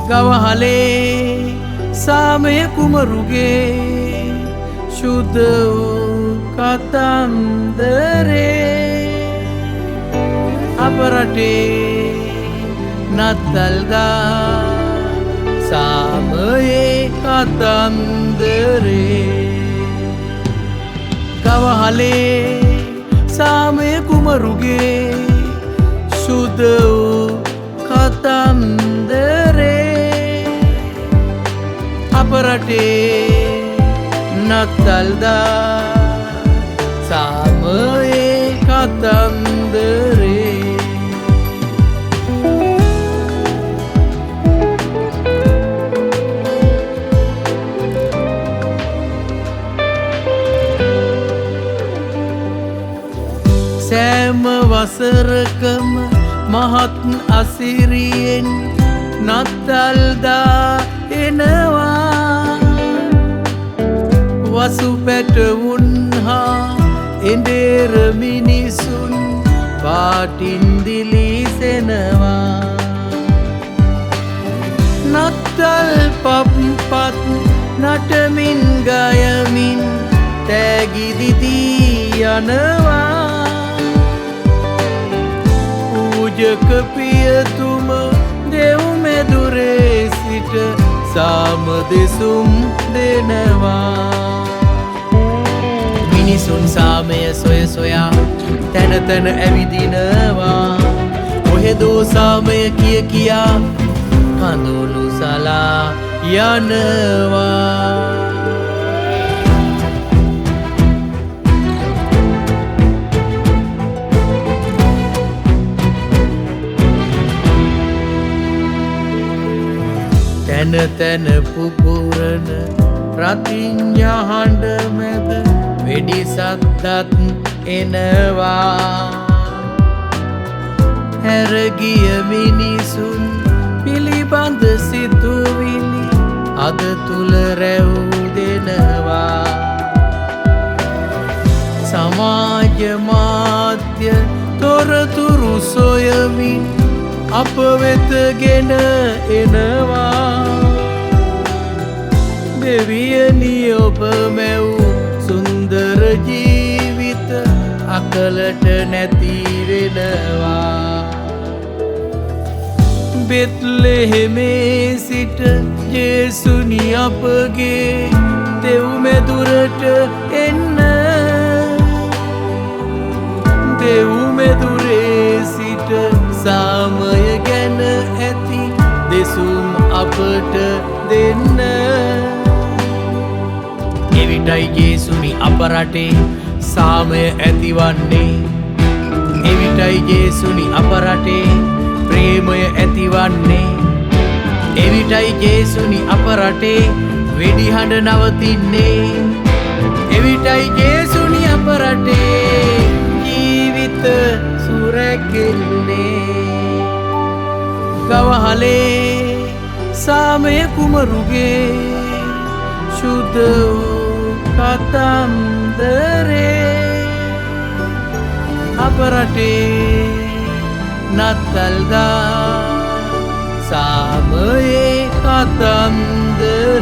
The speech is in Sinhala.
ගවහලේ සාමය කුමරුගේ ශුද්ධ වූ කතන්දරේ අප රටේ නත්තල්දා සාමයේ කතන්දරේ ගවහලේ සාමය කුමරුගේ ශුද්ධ වූ කතන්දරේ අප රටේ නත්තල්දා සාමයේ කතන්දරේ සෑම වසරකම මහත් අසිරියෙන් නත්තල්දා එනවා වසු පැටවුන් හා එඬේර මිනිසුන් පාටින් දිලිසෙනවා නත්තල් පප්පත් නටමින් ගයමින් තෑගි දිදී යනවා පූජක පියතුම දෙව් මැදුරේ සිට සාම දෙසුම් දෙනවා මිනිසුන් සාමය සොය සොයා තැන තැන ඇවිදිනවා කොහෙදෝ සාමය කිය කියා කඳුළු සලා යනවා තැන තැන පුපුරන රතිඤ්ඤා හඬ මැද වෙඩි සද්දත් එනවා හැරගිය මිනිසුන් පිළිබඳ සිතුවිලි අද තුල රැවුදෙනවා සමාජ මාධ්‍ය තොරතුරු සොයමින් අප වෙත ගෙන එනවා දෙවියනි ඔබ මැව් සුන්දර ජීවිත අකලට නැති වෙනවා බෙත්ලෙහෙමේ සිට ජේසුනි අපගේ දෙව් මැදුරට එන්න දෙව් මැදුරේ සිට සාමය ගැන ඇති දෙසුම් අපට දෙන්න එවිටයි ජේසුනි අප රටේ සාමය ඇතිවන්නේ එවිටයි ජේසුනි අප රටේ ප්‍රේමය ඇතිවන්නේ එවිටයි ජේසුනි අප රටේ වෙඩි හඬ නවතින්නේ එවිටයි ජේසුනි අප රටේ ජීවිත සුරැකෙන්නේ ගවහලේ සාමය කුමරුගේ ශුද්ධ වූ කතන්දරේ අප රටේ නත්තල්දා සාමයේ කතන්දරේ